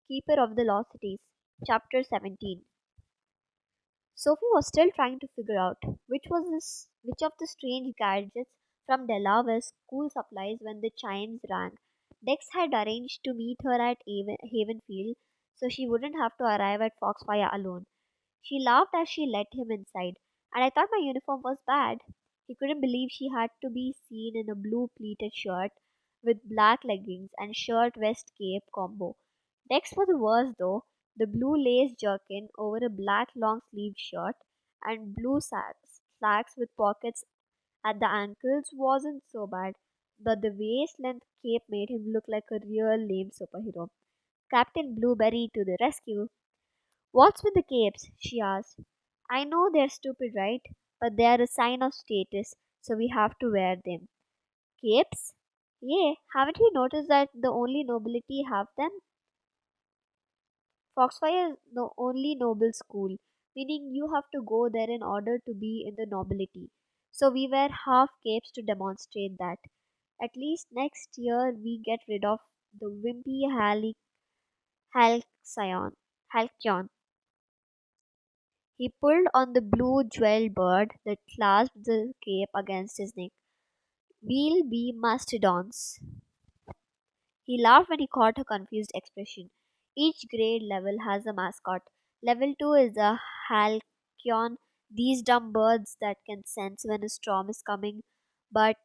Keeper of the Lost Cities, Chapter 17. Sophie was still trying to figure out which of the strange gadgets from Della were school supplies when the chimes rang. Dex had arranged to meet her at Havenfield so she wouldn't have to arrive at Foxfire alone. She laughed as she let him inside, and I thought my uniform was bad. He couldn't believe she had to be seen in a blue pleated shirt with black leggings and shirt vest cape combo. Dex was worse though, the blue lace jerkin over a black long sleeved shirt and blue slacks with pockets at the ankles wasn't so bad, but the waist length cape made him look like a real lame superhero. Captain Blueberry to the rescue. What's with the capes? She asked. I know they're stupid, right? But they're a sign of status, so we have to wear them. Capes? Yeah, haven't you noticed that the only nobility have them? Foxfire is the only noble school, meaning you have to go there in order to be in the nobility. So we wear half capes to demonstrate that. At least next year we get rid of the wimpy Halcyon. Halcyon. He pulled on the blue jeweled bird that clasped the cape against his neck. We'll be mastodons. He laughed when he caught her confused expression. Each grade level has a mascot. Level 2 is a halcyon, these dumb birds that can sense when a storm is coming. But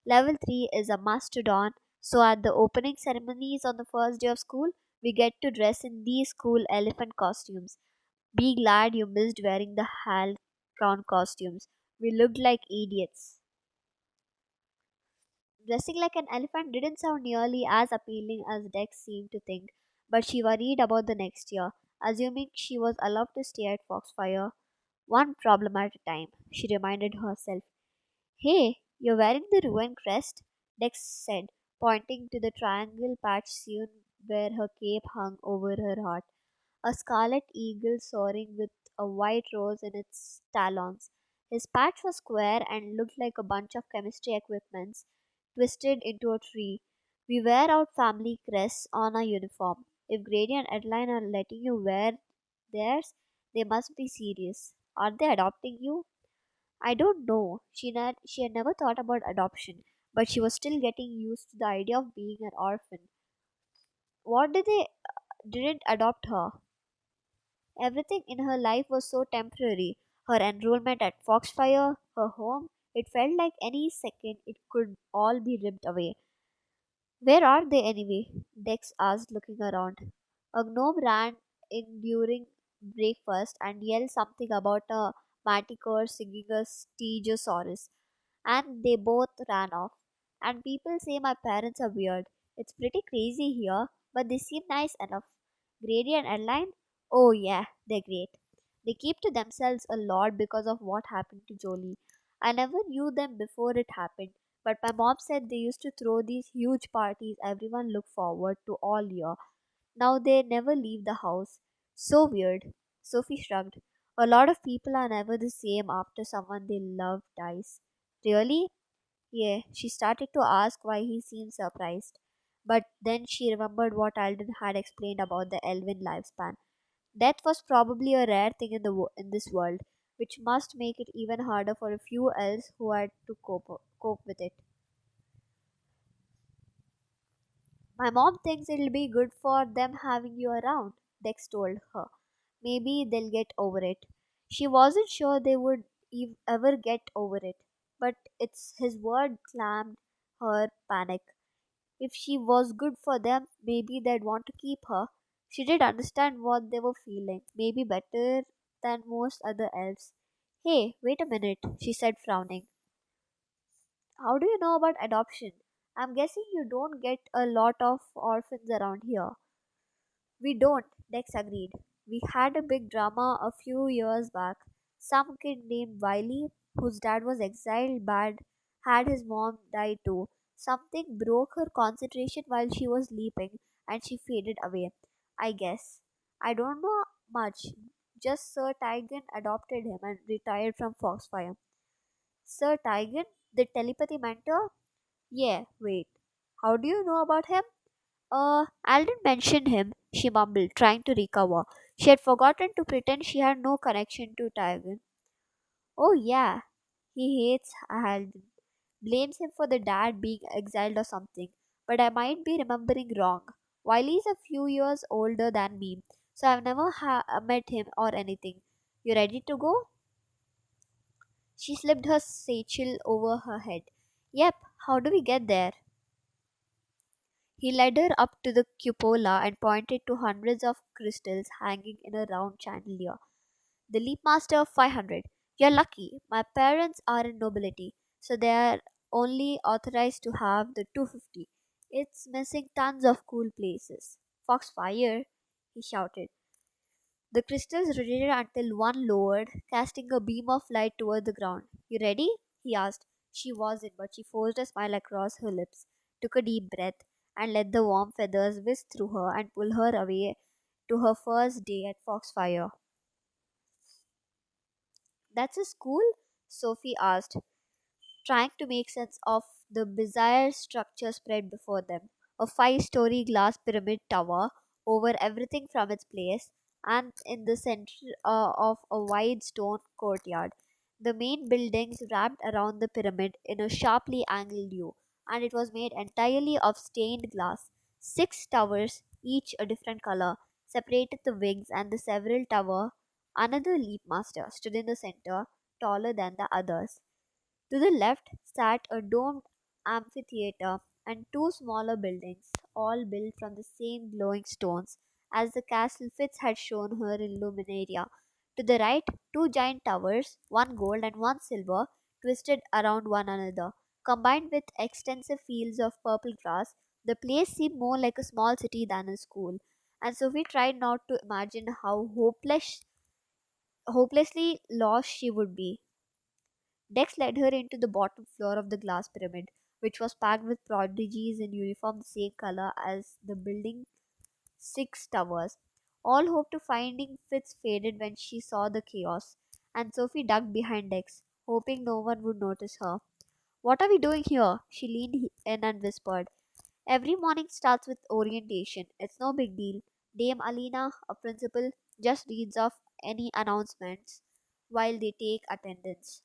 level 3 is a mastodon, so at the opening ceremonies on the first day of school, we get to dress in these cool elephant costumes. Be glad you missed wearing the halcyon costumes. We looked like idiots. Dressing like an elephant didn't sound nearly as appealing as Dex seemed to think, but she worried about the next year, assuming she was allowed to stay at Foxfire. One problem at a time, she reminded herself. Hey, you're wearing the ruined crest, Dex said, pointing to the triangle patch sewn where her cape hung over her heart. A scarlet eagle soaring with a white rose in its talons. His patch was square and looked like a bunch of chemistry equipments twisted into a tree. We wear out family crests on our uniform. If Grady and Adeline are letting you wear theirs, they must be serious. Are they adopting you? I don't know. She had never thought about adoption, but she was still getting used to the idea of being an orphan. What did they didn't adopt her? Everything in her life was so temporary. Her enrollment at Foxfire, her home, it felt like any second it could all be ripped away. Where are they anyway? Dex asked, looking around. A gnome ran in during breakfast and yelled something about a manticore singing a stegosaurus, and they both ran off. And people say my parents are weird. It's pretty crazy here, but they seem nice enough. Grady and Adeline? Oh, yeah, they're great. They keep to themselves a lot because of what happened to Jolie. I never knew them before it happened, but my mom said they used to throw these huge parties everyone looked forward to all year. Now they never leave the house. So weird. Sophie shrugged. A lot of people are never the same after someone they love dies. Really? Yeah, she started to ask why he seemed surprised. But then she remembered what Alden had explained about the elven lifespan. Death was probably a rare thing in this world, which must make it even harder for a few elves who had to cope with it. My mom thinks it'll be good for them having you around, Dex told her. Maybe they'll get over it. She wasn't sure they would ever get over it, but it's his word calmed her panic. If she was good for them, maybe they'd want to keep her. She did understand what they were feeling, maybe better than most other elves. Hey, wait a minute, she said, frowning. How do you know about adoption? I'm guessing you don't get a lot of orphans around here. We don't, Dex agreed. We had a big drama a few years back. Some kid named Wiley, whose dad was exiled bad, had his mom die too. Something broke her concentration while she was sleeping and she faded away. I guess. I don't know much. Just Sir Tigan adopted him and retired from Foxfire. Sir Tigan, the telepathy mentor? Yeah, wait. How do you know about him? Alden mentioned him. she mumbled, trying to recover. She had forgotten to pretend she had no connection to Tiger. Oh, yeah, he hates Halden. Blames him for the dad being exiled or something. But I might be remembering wrong. Wiley's a few years older than me, so I've never met him or anything. You ready to go? She slipped her satchel over her head. Yep, how do we get there? He led her up to the cupola and pointed to hundreds of crystals hanging in a round chandelier. The leap master of 500. You're lucky. My parents are in nobility, so they are only authorized to have the 250. It's missing tons of cool places. Foxfire, he shouted. The crystals rotated until one lowered, casting a beam of light toward the ground. You ready? He asked. She wasn't, but she forced a smile across her lips, took a deep breath, and let the warm feathers whisk through her and pull her away to her first day at Foxfire. That's a school? Sophie asked, trying to make sense of the bizarre structure spread before them. A 5-story glass pyramid tower over everything from its place, and in the center of a wide stone courtyard. The main buildings wrapped around the pyramid in a sharply angled U, and it was made entirely of stained glass. 6 towers, each a different color, separated the wings, and the several tower, another leap master, stood in the center, taller than the others. To the left sat a domed amphitheater and two smaller buildings, all built from the same glowing stones as the castle Fitz had shown her in Luminaria. To the right, two giant towers, one gold and one silver, twisted around one another. Combined with extensive fields of purple grass, the place seemed more like a small city than a school, and Sophie tried not to imagine how hopelessly lost she would be. Dex led her into the bottom floor of the glass pyramid, which was packed with prodigies in uniform the same color as the building 6 towers. All hope to finding Fitz faded when she saw the chaos, and Sophie ducked behind Dex, hoping no one would notice her. What are we doing here? She leaned in and whispered. Every morning starts with orientation. It's no big deal. Dame Alina, a principal, just reads off any announcements while they take attendance.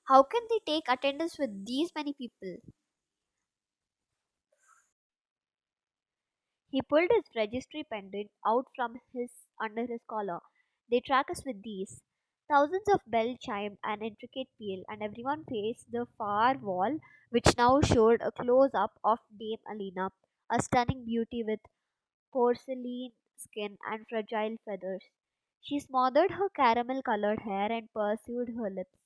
How can they take attendance with these many people? He pulled his registry pendant out from his under his collar. They track us with these. Thousands of bells chimed an intricate peal, and everyone faced the far wall, which now showed a close up of Dame Alina, a stunning beauty with porcelain skin and fragile feathers. She smothered her caramel colored hair and pursued her lips.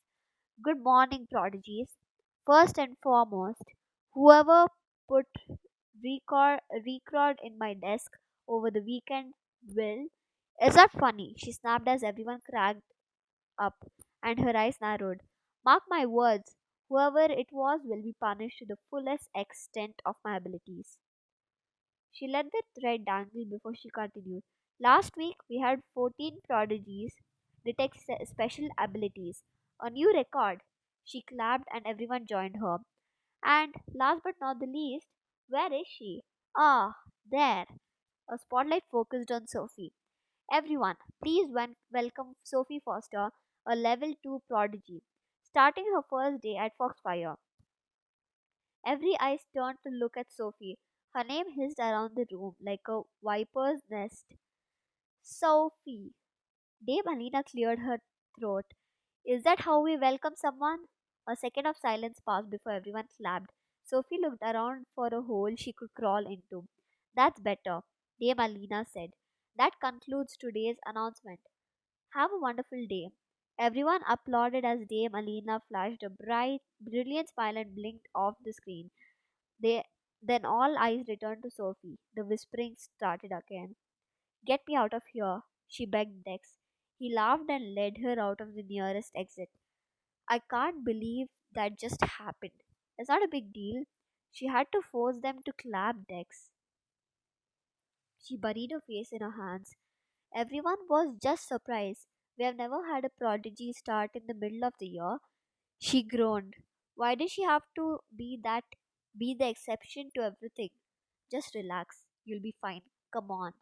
Good morning, prodigies. First and foremost, whoever put record in my desk over the weekend will. Is that funny? She snapped as everyone cracked up and her eyes narrowed. Mark my words, whoever it was will be punished to the fullest extent of my abilities. She let the thread dangle before she continued. Last week we had 14 prodigies detect special abilities. A new record. She clapped and everyone joined her. And last but not the least, where is she? Ah, there. A spotlight focused on Sophie. Everyone, please welcome Sophie Foster, a level 2 prodigy, starting her first day at Foxfire. Every eye turned to look at Sophie. Her name hissed around the room like a viper's nest. Sophie. Dame Alina cleared her throat. Is that how we welcome someone? A second of silence passed before everyone clapped. Sophie looked around for a hole she could crawl into. That's better, Dame Alina said. That concludes today's announcement. Have a wonderful day. Everyone applauded as Dame Alina flashed a brilliant smile and blinked off the screen. They, then all eyes returned to Sophie. The whispering started again. Get me out of here, she begged Dex. He laughed and led her out of the nearest exit. I can't believe that just happened. It's not a big deal. She had to force them to clap Dex. She buried her face in her hands. Everyone was just surprised. We have never had a prodigy start in the middle of the year. She groaned. Why did she have to be the exception to everything? Just relax. You'll be fine. Come on.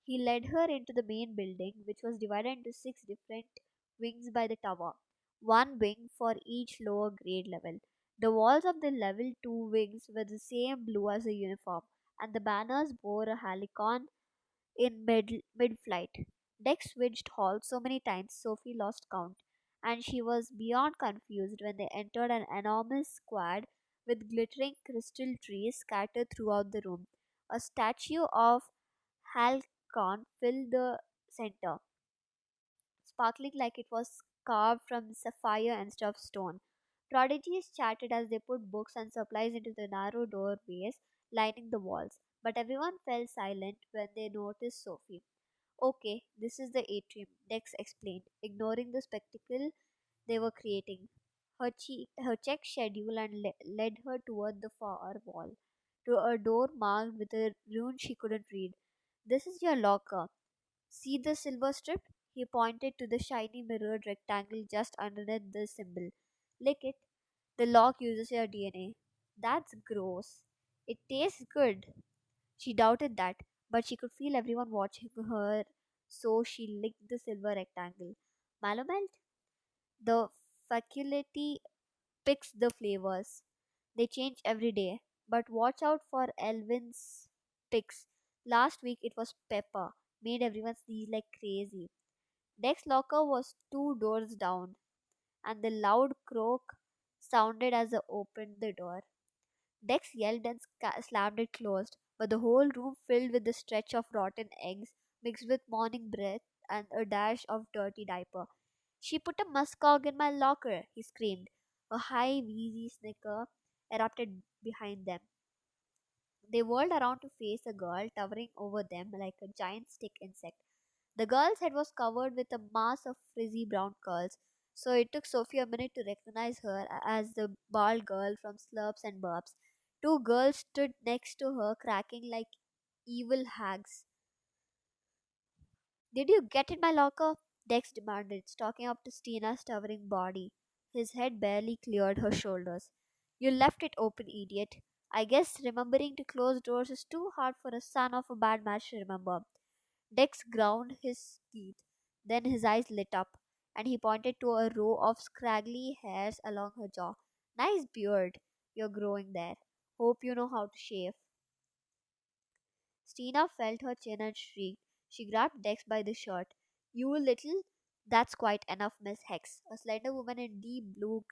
He led her into the main building, which was divided into six different wings by the tower, one wing for each lower grade level. The walls of the level 2 wings were the same blue as the uniform, and the banners bore a halcyon in mid flight. Dex switched halls so many times Sophie lost count, and she was beyond confused when they entered an enormous square with glittering crystal trees scattered throughout the room. A statue of Halcon filled the center, sparkling like it was carved from sapphire instead of stone. Prodigies chatted as they put books and supplies into the narrow doorways lining the walls, but everyone fell silent when they noticed Sophie. Okay, this is the atrium, Dex explained, ignoring the spectacle they were creating. Her checked schedule and led her toward the far wall, to a door marked with a rune she couldn't read. This is your locker. See the silver strip? He pointed to the shiny mirrored rectangle just underneath the symbol. Lick it. The lock uses your DNA. That's gross. It tastes good. She doubted that, but she could feel everyone watching her, so she licked the silver rectangle. Malomelt? The faculty picks the flavors. They change every day, but watch out for Elvin's picks. Last week it was pepper, made everyone sneeze like crazy. Dex's locker was two doors down, and the loud croak sounded as they opened the door. Dex yelled and slammed it closed, but the whole room filled with the stretch of rotten eggs mixed with morning breath and a dash of dirty diaper. She put a muskog in my locker, he screamed. A high, wheezy snicker erupted behind them. They whirled around to face a girl towering over them like a giant stick insect. The girl's head was covered with a mass of frizzy brown curls, so it took Sophie a minute to recognize her as the bald girl from Slurps and Burps. Two girls stood next to her, cracking like evil hags. Did you get in my locker? Dex demanded, stalking up to Stina's towering body. His head barely cleared her shoulders. You left it open, idiot. I guess remembering to close doors is too hard for a son of a bad match to remember. Dex ground his teeth. Then his eyes lit up, and he pointed to a row of scraggly hairs along her jaw. Nice beard you're growing there. Hope you know how to shave. Stina felt her chin and shrieked. She grabbed Dex by the shirt. You little. That's quite enough, Miss Hex. A slender woman in deep blue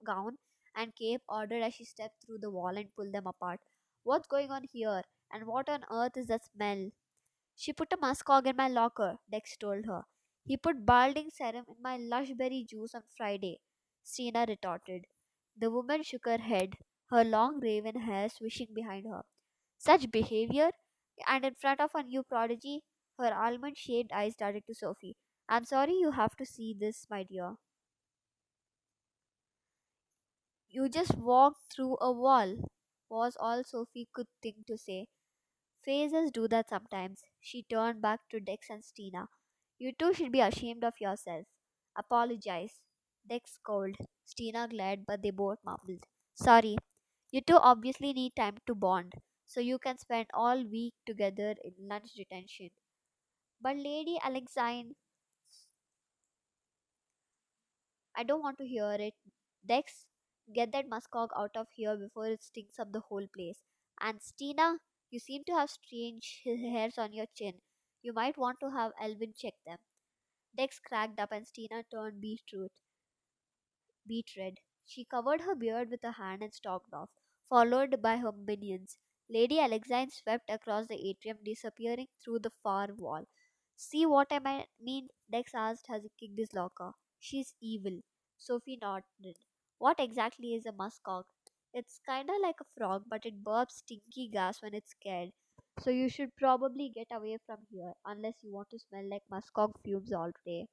gown and cape ordered as she stepped through the wall and pulled them apart. What's going on here? And what on earth is that smell? She put a muskog in my locker, Dex told her. He put balding serum in my lushberry juice on Friday, Stina retorted. The woman shook her head, her long raven hair swishing behind her. Such behavior? And in front of a new prodigy? Her almond shaped eyes darted to Sophie. I'm sorry you have to see this, my dear. You just walked through a wall, was all Sophie could think to say. Phases do that sometimes. She turned back to Dex and Stina. You two should be ashamed of yourself. Apologize. Dex scowled. Stina glared, but they both mumbled. Sorry. You two obviously need time to bond, so you can spend all week together in lunch detention. But Lady Alexine, I don't want to hear it. Dex, get that muskog out of here before it stinks up the whole place. And Stina, you seem to have strange hairs on your chin. You might want to have Elvin check them. Dex cracked up and Stina turned beet red. She covered her beard with a hand and stalked off, followed by her minions. Lady Alexine swept across the atrium, disappearing through the far wall. See what I mean? Dex asked as he kicked his locker. She's evil. Sophie nodded. What exactly is a muskog? It's kinda like a frog, but it burps stinky gas when it's scared. So you should probably get away from here, unless you want to smell like muskog fumes all day.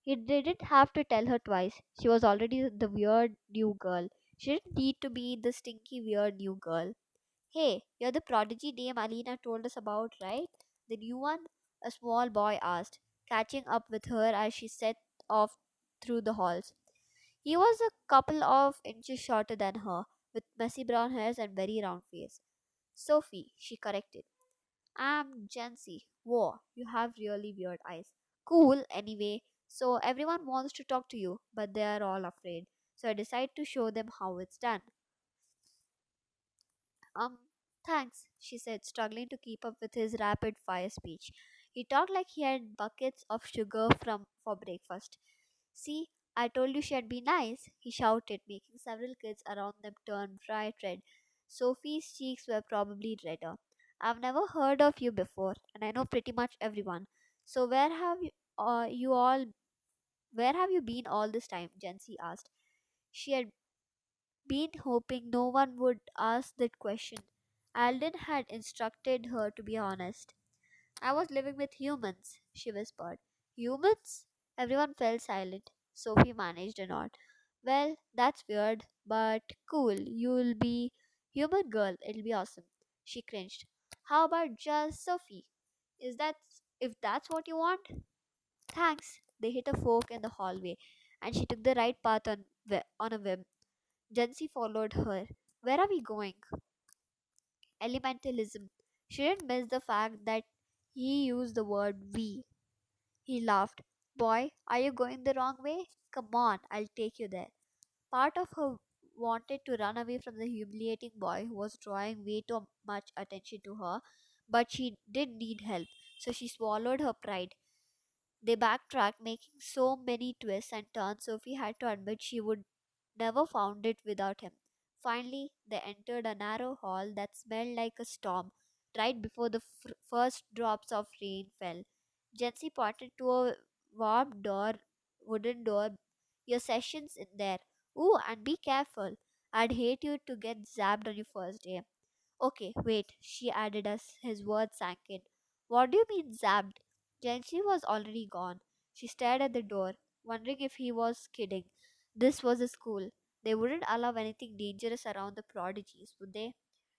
He didn't have to tell her twice. She was already the weird new girl. She didn't need to be the stinky weird new girl. Hey, you're the prodigy Dame Alina told us about, right? The new one? A small boy asked, catching up with her as she set off through the halls. He was a couple of inches shorter than her, with messy brown hairs and very round face. Sophie, she corrected. I'm Jancy. Whoa, you have really weird eyes. Cool, anyway. So everyone wants to talk to you, but they are all afraid. So I decide to show them how it's done. Um, thanks, she said, struggling to keep up with his rapid fire speech. He talked like he had buckets of sugar from for breakfast. See, I told you she'd be nice, he shouted, making several kids around them turn bright red. Sophie's cheeks were probably redder. I've never heard of you before, and I know pretty much everyone. So you all where have you been all this time? Jency asked. She had been hoping no one would ask that question. Alden had instructed her to be honest. I was living with humans, she whispered. Humans? Everyone fell silent. Sophie managed a nod. Well, that's weird, but cool. You'll be human girl. It'll be awesome. She cringed. How about just Sophie? Is that if that's what you want? Thanks. They hit a fork in the hallway, and she took the right path on a whim. Jancy followed her. Where are we going? Elementalism. She didn't miss the fact that he used the word we. He laughed. Boy, are you going the wrong way? Come on, I'll take you there. Part of her wanted to run away from the humiliating boy who was drawing way too much attention to her, but she did need help, so she swallowed her pride. They backtracked, making so many twists and turns Sophie had to admit she would never found it without him. Finally, they entered a narrow hall that smelled like a storm right before the first drops of rain fell. Jency pointed to a warped door, wooden door. Your session's in there. Ooh, and be careful. I'd hate you to get zapped on your first day. Okay, wait, she added as his words sank in. What do you mean zapped? Jency was already gone. She stared at the door, wondering if he was kidding. This was a school. They wouldn't allow anything dangerous around the prodigies, would they?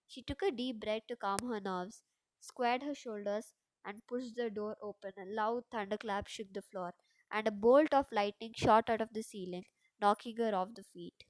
She took a deep breath to calm her nerves, squared her shoulders, and pushed the door open. A loud thunderclap shook the floor, and a bolt of lightning shot out of the ceiling, knocking her off the feet.